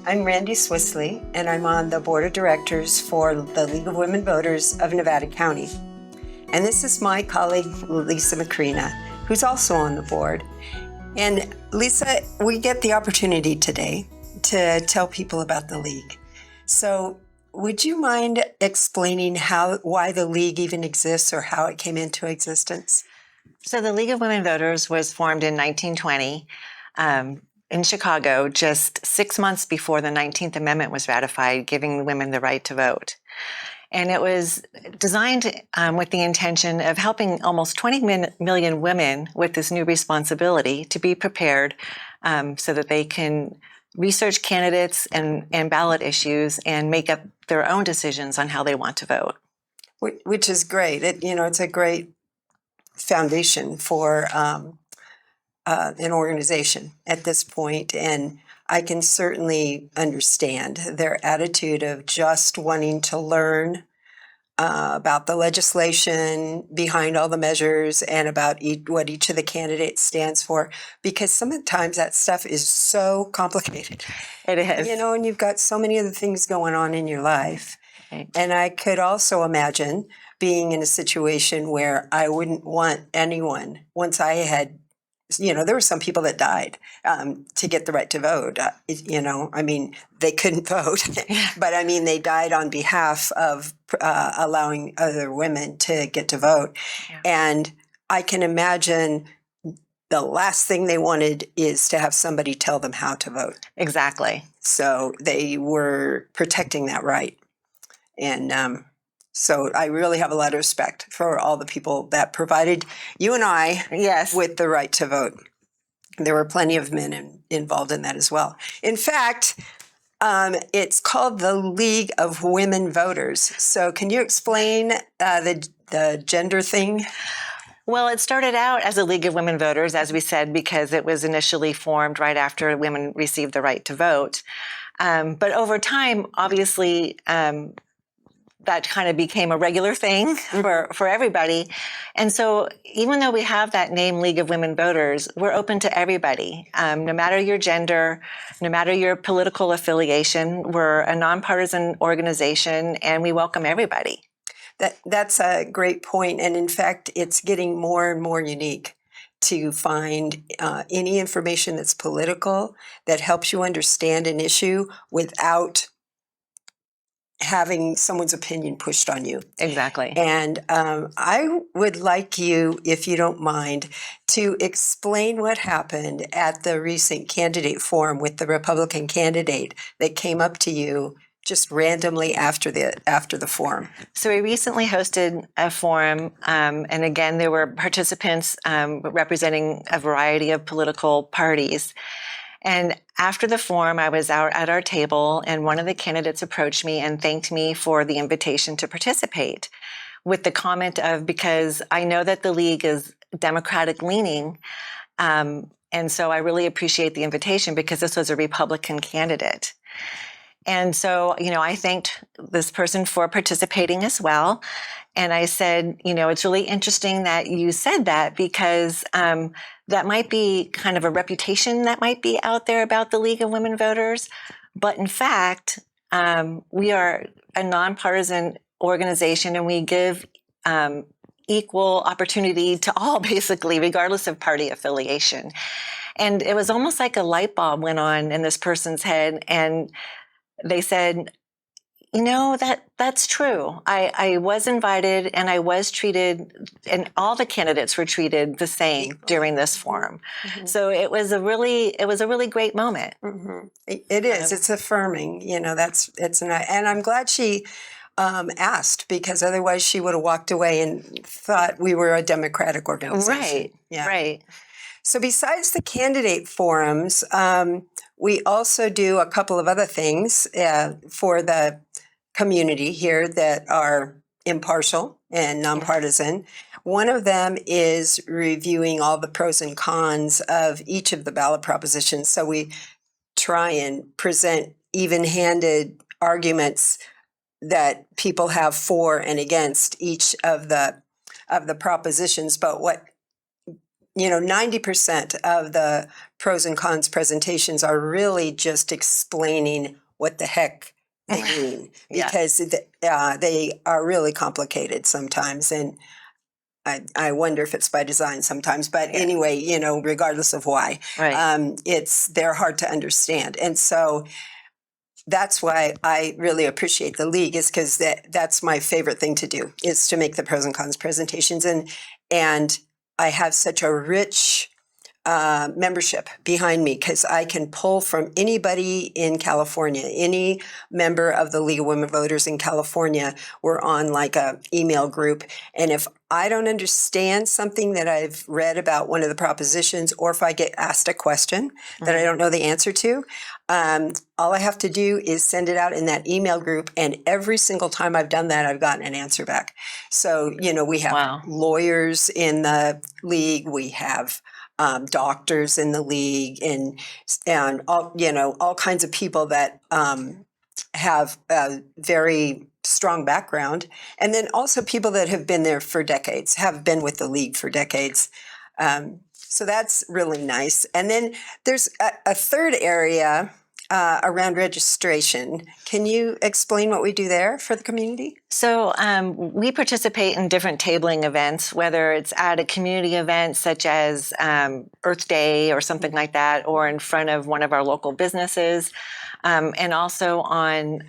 I'm Randy Swissley, and I'm on the board of directors for the League of Women Voters of Nevada County. And this is my colleague, Lisa Macrina, who's also on the board. And Lisa, we get the opportunity today to tell people about the League. So would you mind explaining why the League even exists or how it came into existence? So the League of Women Voters was formed in 1920 in Chicago, just 6 months before the 19th Amendment was ratified, giving women the right to vote. And it was designed with the intention of helping almost 20 million women with this new responsibility to be prepared so that they can research candidates and ballot issues and make up their own decisions on how they want to vote. Which is great. It's a great foundation for an organization at this point, and I can certainly understand their attitude of just wanting to learn about the legislation behind all the measures and about what each of the candidates stands for, because sometimes that stuff is so complicated. It is. And you've got so many other things going on in your life. Right. And I could also imagine being in a situation where I wouldn't want anyone, once I had, there were some people that died to get the right to vote. They couldn't vote, but they died on behalf of allowing other women to get to vote. Yeah. And I can imagine the last thing they wanted is to have somebody tell them how to vote. Exactly. So they were protecting that right. And so I really have a lot of respect for all the people that provided you and I with the right to vote. There were plenty of men involved in that as well. In fact, it's called the League of Women Voters. So can you explain the gender thing? Well, it started out as a League of Women Voters, as we said, because it was initially formed right after women received the right to vote. But over time, obviously, that kind of became a regular thing for everybody. And so even though we have that name, League of Women Voters, we're open to everybody, no matter your gender, no matter your political affiliation. We're a nonpartisan organization, and we welcome everybody. That's a great point. And in fact, it's getting more and more unique to find any information that's political that helps you understand an issue without having someone's opinion pushed on you. Exactly. And I would like you, if you don't mind, to explain what happened at the recent candidate forum with the Republican candidate that came up to you just randomly after the forum. So we recently hosted a forum, and again, there were participants representing a variety of political parties. And after the forum, I was out at our table, and one of the candidates approached me and thanked me for the invitation to participate, with the comment of, because I know that the League is Democratic leaning, and so I really appreciate the invitation because this was a Republican candidate. And so, I thanked this person for participating as well. And I said, it's really interesting that you said that, because that might be kind of a reputation that might be out there about the League of Women Voters. But in fact, we are a nonpartisan organization, and we give equal opportunity to all, basically, regardless of party affiliation. And it was almost like a light bulb went on in this person's head, and they said, that's true. I was invited, and I was treated, and all the candidates were treated the same during this forum. Mm-hmm. So it was a really great moment. Mm-hmm. It is. It's affirming. And I'm glad she asked, because otherwise she would have walked away and thought we were a Democratic organization. Right. Yeah. Right. So besides the candidate forums, we also do a couple of other things for the community here that are impartial and nonpartisan. One of them is reviewing all the pros and cons of each of the ballot propositions. So we try and present even-handed arguments that people have for and against each of the propositions. But 90% of the pros and cons presentations are really just explaining what the heck they mean, Yeah. because they are really complicated sometimes, and I wonder if it's by design sometimes. But Yeah. anyway, regardless of why, Right. they're hard to understand, and so that's why I really appreciate the league, is because that's my favorite thing to do, is to make the pros and cons presentations, and I have such a rich membership behind me, because I can pull from anybody in California, any member of the League of Women Voters in California. We're on like a email group, and if I don't understand something that I've read about one of the propositions, or if I get asked a question that I don't know the answer to, all I have to do is send it out in that email group, and every single time I've done that, I've gotten an answer back. So, we have Wow. lawyers in the league, we have doctors in the league, and all kinds of people that have a very strong background, and then also people that have been there for decades, have been with the league for decades. So that's really nice. And then there's a third area around registration. Can you explain what we do there for the community? So we participate in different tabling events, whether it's at a community event such as Earth Day or something like that, or in front of one of our local businesses, and also on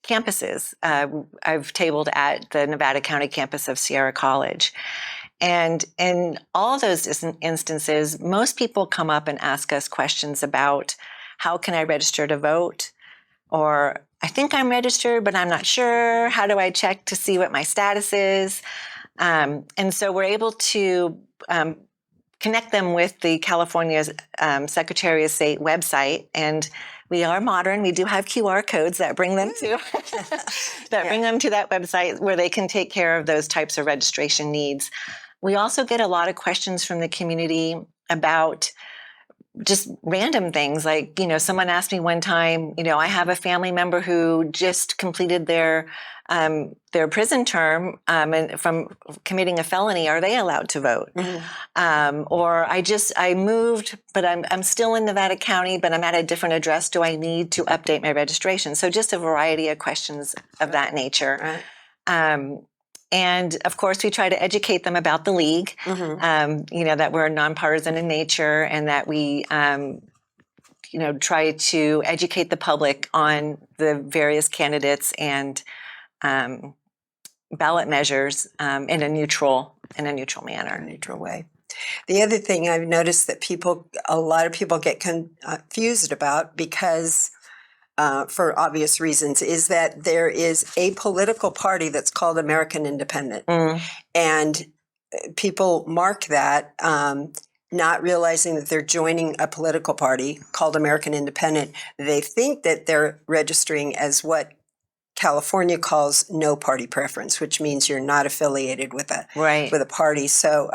campuses. I've tabled at the Nevada County campus of Sierra College. And in all those instances, most people come up and ask us questions about, how can I register to vote? Or, I think I'm registered, but I'm not sure. How do I check to see what my status is? And so we're able to connect them with the California Secretary of State website. And we are modern. We do have QR codes that bring them to bring them to that website, where they can take care of those types of registration needs. We also get a lot of questions from the community about just random things. Like, someone asked me one time, I have a family member who just completed their prison term and from committing a felony. Are they allowed to vote? Mm-hmm. Or I moved, but I'm still in Nevada County, but I'm at a different address. Do I need to update my registration? So just a variety of questions of that nature. Right. And of course, we try to educate them about the league, mm-hmm. That we're nonpartisan in nature, and that we, try to educate the public on the various candidates and ballot measures in a neutral manner. A neutral way. The other thing I've noticed that a lot of people get confused about, because for obvious reasons, is that there is a political party that's called American Independent. And people mark that, not realizing that they're joining a political party called American Independent. They think that they're registering as what California calls no party preference, which means you're not affiliated with a party. So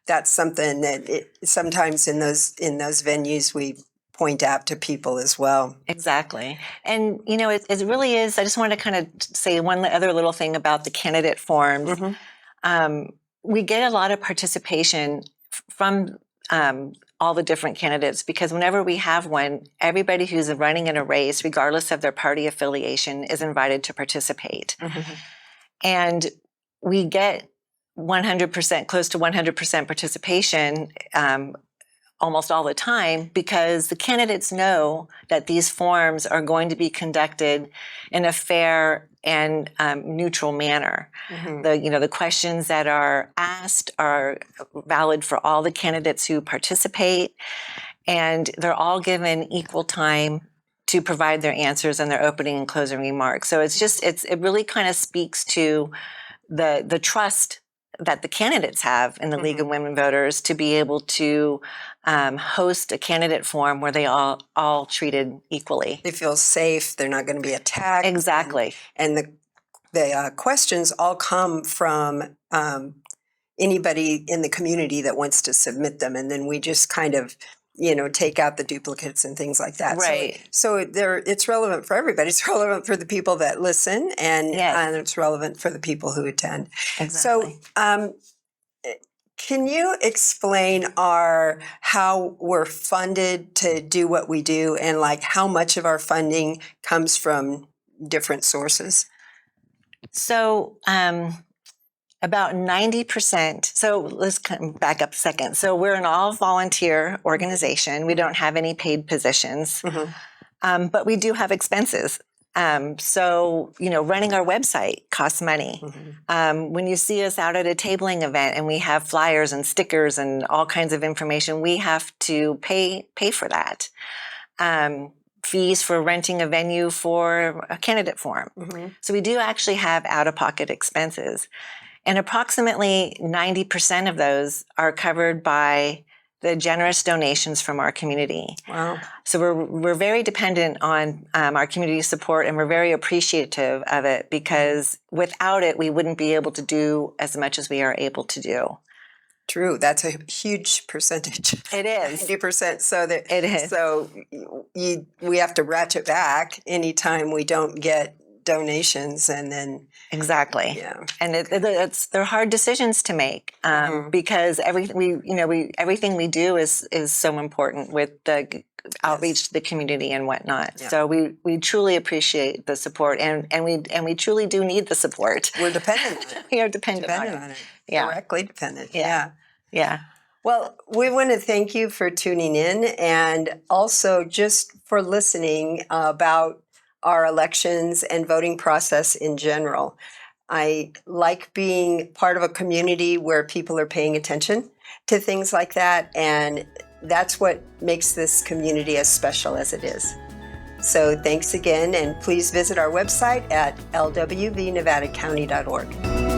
that's something that sometimes in those venues we point out to people as well. Exactly. And, it really is. I just want to kind of say one other little thing about the candidate forums. Mm-hmm. We get a lot of participation from all the different candidates, because whenever we have one, everybody who's running in a race, regardless of their party affiliation, is invited to participate. Mm-hmm. And we get 100%, close to 100% participation almost all the time, because the candidates know that these forums are going to be conducted in a fair and neutral manner. Mm-hmm. The questions that are asked are valid for all the candidates who participate, and they're all given equal time to provide their answers and their opening and closing remarks. So it really kind of speaks to the trust that the candidates have in the mm-hmm. League of Women Voters to be able to host a candidate forum where they all treated equally. They feel safe. They're not going to be attacked. Exactly. And the questions all come from anybody in the community that wants to submit them, and then we just kind of take out the duplicates and things like that. Right. So it's relevant for everybody. It's relevant for the people that listen, and it's relevant for the people who attend. Exactly. So Can you explain how we're funded to do what we do, and like how much of our funding comes from different sources? So, about 90%. So let's back up a second. So we're an all volunteer organization. We don't have any paid positions, but we do have expenses. So, running our website costs money. When you see us out at a tabling event and we have flyers and stickers and all kinds of information, we have to pay for that. Fees for renting a venue for a candidate forum. So we do actually have out-of-pocket expenses. And approximately 90% of those are covered by the generous donations from our community. Wow. So we're very dependent on our community support, and we're very appreciative of it, because without it, we wouldn't be able to do as much as we are able to do. True. That's a huge percentage. It is. 90%. So that It is. So we have to ratchet back anytime we don't get donations, and then Exactly. yeah. And they're hard decisions to make, because everything we do is so important with the outreach to the community and whatnot. Yeah. So we truly appreciate the support, and we truly do need the support. We're dependent on it. We are dependent on Dependent it. on it. Yeah. Directly dependent. Yeah. Yeah. Well, we want to thank you for tuning in, and also just for listening about our elections and voting process in general. I like being part of a community where people are paying attention to things like that, and that's what makes this community as special as it is. So thanks again, and please visit our website at lwvnevadacounty.org.